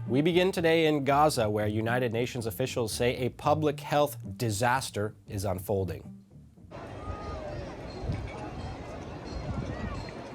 We begin today in Gaza, where United Nations officials say a public health disaster is unfolding.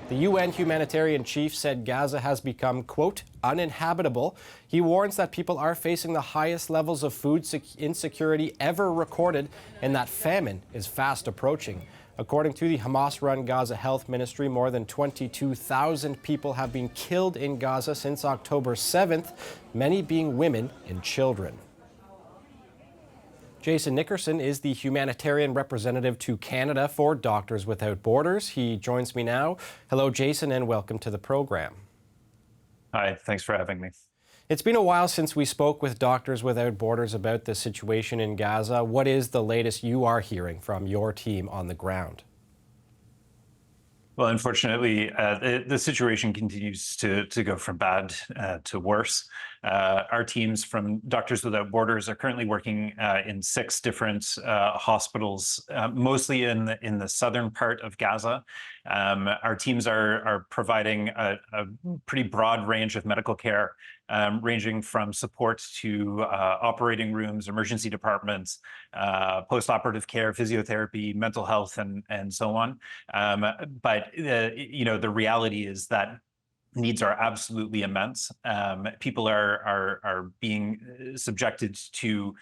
The UN humanitarian chief said Gaza has become, quote, uninhabitable. He warns that people are facing the highest levels of food insecurity ever recorded and that famine is fast approaching. According to the Hamas-run Gaza Health Ministry, more than 22,000 people have been killed in Gaza since October 7th, many being women and children. Jason Nickerson is the humanitarian representative to Canada for Doctors Without Borders. He joins me now. Hello, Jason, and welcome to the program. Hi, thanks for having me. It's been a while since we spoke with Doctors Without Borders about the situation in Gaza. What is the latest you are hearing from your team on the ground? Well, unfortunately, the situation continues to go from bad to worse. Our teams from Doctors Without Borders are currently working in 6 different hospitals, mostly in the southern part of Gaza. Our teams are providing a pretty broad range of medical care, ranging from support to operating rooms, emergency departments, post-operative care, physiotherapy, mental health, and so on. But the reality is that needs are absolutely immense. People are being subjected to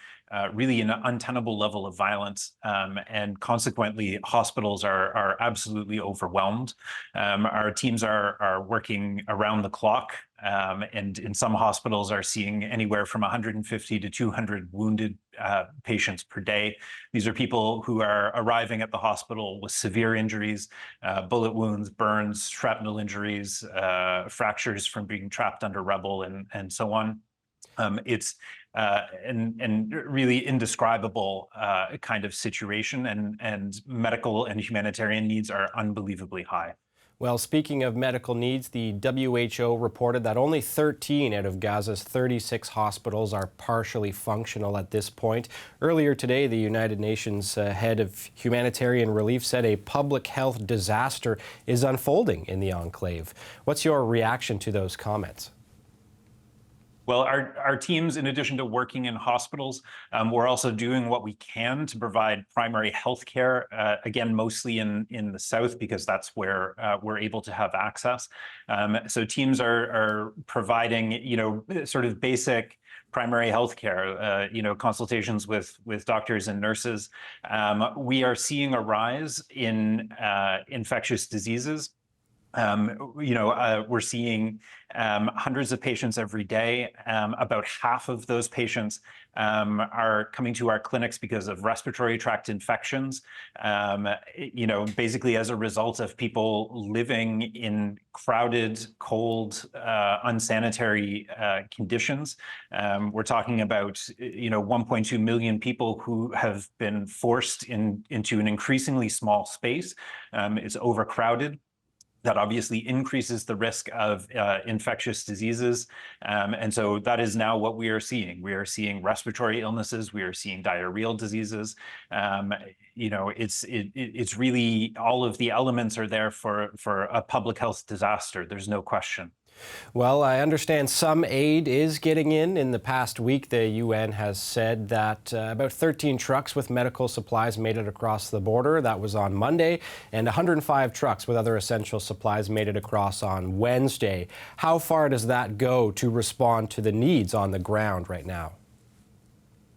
really an untenable level of violence, and consequently, hospitals are absolutely overwhelmed. Our teams are working around the clock, and in some hospitals are seeing anywhere from 150 to 200 wounded patients per day. These are people who are arriving at the hospital with severe injuries, bullet wounds, burns, shrapnel injuries, fractures from being trapped under rubble, and so on. It's and really indescribable kind of situation, and medical and humanitarian needs are unbelievably high. Well, speaking of medical needs, the WHO reported that only 13 out of Gaza's 36 hospitals are partially functional at this point. Earlier today, the United Nations head of humanitarian relief said a public health disaster is unfolding in the enclave. What's your reaction to those comments? Well, our teams, in addition to working in hospitals, we're also doing what we can to provide primary health care, again, mostly in the south, because that's where we're able to have access. So teams are providing, sort of basic primary health care, consultations with doctors and nurses. We are seeing a rise in infectious diseases. We're seeing hundreds of patients every day. About half of those patients are coming to our clinics because of respiratory tract infections, basically as a result of people living in crowded, cold, unsanitary conditions. We're talking about, 1.2 million people who have been forced into an increasingly small space. It's overcrowded. That obviously increases the risk of infectious diseases. And so that is now what we are seeing. We are seeing respiratory illnesses. We are seeing diarrheal diseases. It's really, all of the elements are there for a public health disaster. There's no question. Well, I understand some aid is getting in. In the past week, the UN has said that about 13 trucks with medical supplies made it across the border. That was on Monday, and 105 trucks with other essential supplies made it across on Wednesday. How far does that go to respond to the needs on the ground right now?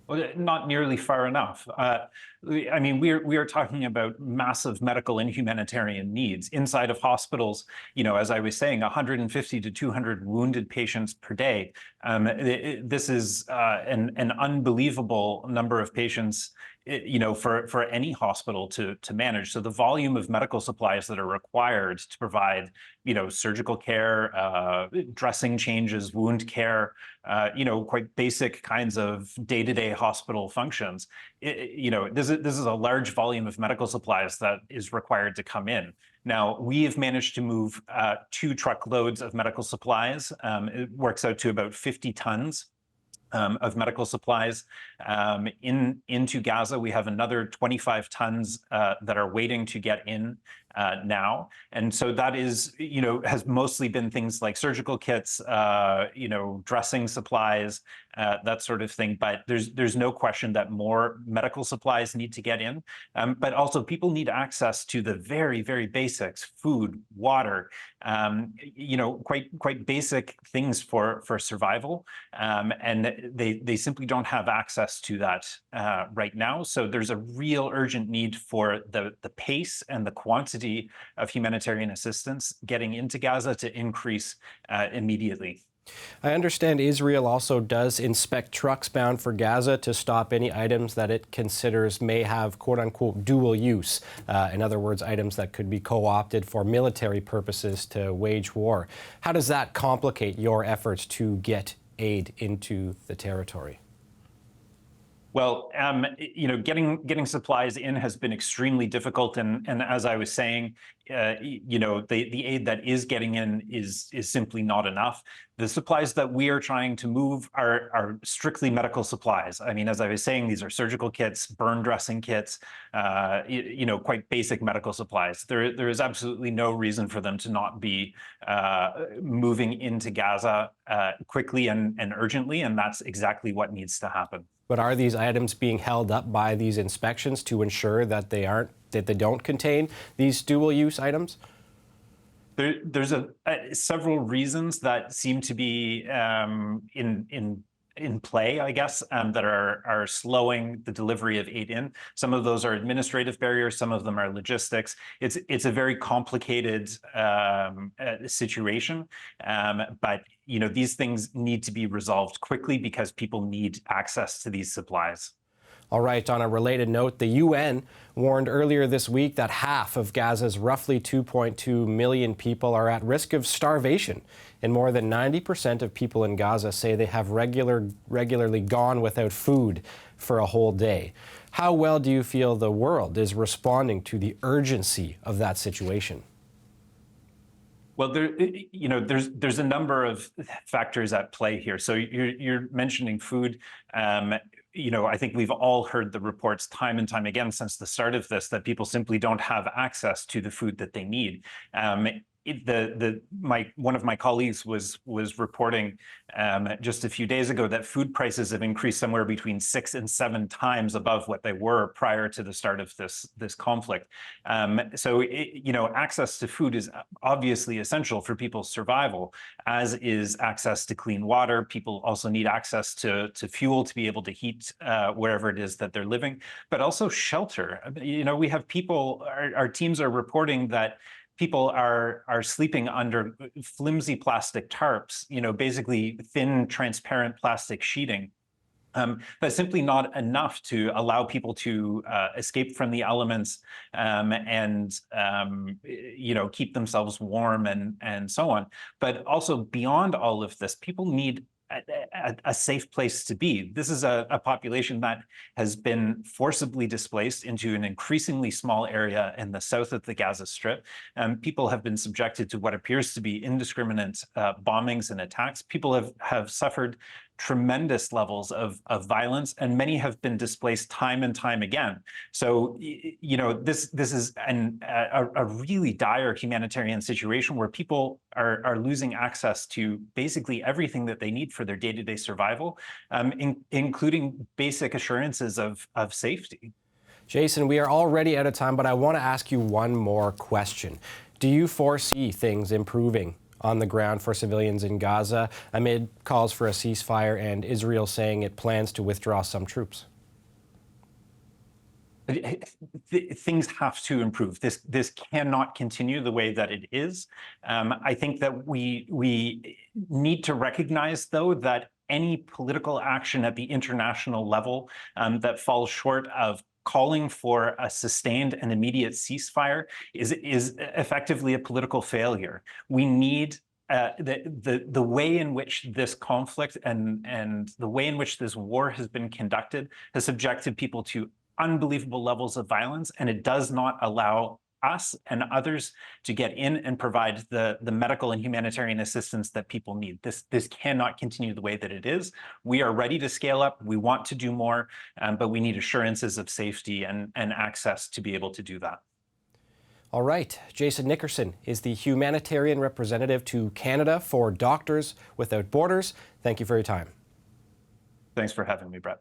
Well, not nearly far enough. We are talking about massive medical and humanitarian needs inside of hospitals. As I was saying, 150 to 200 wounded patients per day. This is an unbelievable number of patients, for any hospital to manage. So the volume of medical supplies that are required to provide, surgical care, dressing changes, wound care, quite basic kinds of day-to-day hospital functions. This is a large volume of medical supplies that is required to come in. Now, we have managed to move 2 truckloads of medical supplies. It works out to about 50 tons. of medical supplies into Gaza. We have another 25 tons that are waiting to get in now. And so that is, has mostly been things like surgical kits, dressing supplies, that sort of thing. But there's no question that more medical supplies need to get in. But also people need access to the very, very basics: food, water, quite basic things for survival. And they simply don't have access to that right now. So there's a real urgent need for the pace and the quantity of humanitarian assistance getting into Gaza to increase immediately. I understand Israel also does inspect trucks bound for Gaza to stop any items that it considers may have quote-unquote dual use. In other words, items that could be co-opted for military purposes to wage war. How does that complicate your efforts to get aid into the territory? Well, getting supplies in has been extremely difficult, and as I was saying, the aid that is getting in is simply not enough. The supplies that we are trying to move are strictly medical supplies. I mean, as I was saying, these are surgical kits, burn dressing kits, quite basic medical supplies. There is absolutely no reason for them to not be moving into Gaza quickly and urgently, and that's exactly what needs to happen. But are these items being held up by these inspections to ensure that they don't contain these dual-use items? There's several reasons that seem to be in play, I guess, that are slowing the delivery of aid in. Some of those are administrative barriers, some of them are logistics. It's a very complicated situation, but these things need to be resolved quickly because people need access to these supplies. All right, on a related note, the UN warned earlier this week that half of Gaza's roughly 2.2 million people are at risk of starvation. And more than 90% of people in Gaza say they have regularly gone without food for a whole day. How well do you feel the world is responding to the urgency of that situation? Well, there's a number of factors at play here. So you're mentioning food. I think we've all heard the reports time and time again since the start of this that people simply don't have access to the food that they need. One of my colleagues was reporting just a few days ago that food prices have increased somewhere between 6 and 7 times above what they were prior to the start of this conflict. So access to food is obviously essential for people's survival, as is access to clean water. People also need access to fuel to be able to heat wherever it is that they're living, but also shelter. We have people. Our teams are reporting that people are sleeping under flimsy plastic tarps, basically thin, transparent plastic sheeting. That's simply not enough to allow people to escape from the elements and keep themselves warm and so on. But also beyond all of this, people need a safe place to be. This is a population that has been forcibly displaced into an increasingly small area in the south of the Gaza Strip. People have been subjected to what appears to be indiscriminate bombings and attacks. People have suffered tremendous levels of violence, and many have been displaced time and time again. So, this is a really dire humanitarian situation where people are losing access to basically everything that they need for their day-to-day survival, including basic assurances of safety. Jason, we are already out of time, but I want to ask you one more question. Do you foresee things improving on the ground for civilians in Gaza amid calls for a ceasefire and Israel saying it plans to withdraw some troops? Things have to improve. This cannot continue the way that it is. I think that we need to recognize, though, that any political action at the international level that falls short of calling for a sustained and immediate ceasefire is effectively a political failure. We need the way in which this conflict and the way in which this war has been conducted has subjected people to unbelievable levels of violence, and it does not allow us and others to get in and provide the medical and humanitarian assistance that people need. This cannot continue the way that it is. We are ready to scale up. We want to do more, but we need assurances of safety and access to be able to do that. All right. Jason Nickerson is the humanitarian representative to Canada for Doctors Without Borders. Thank you for your time. Thanks for having me, Brett.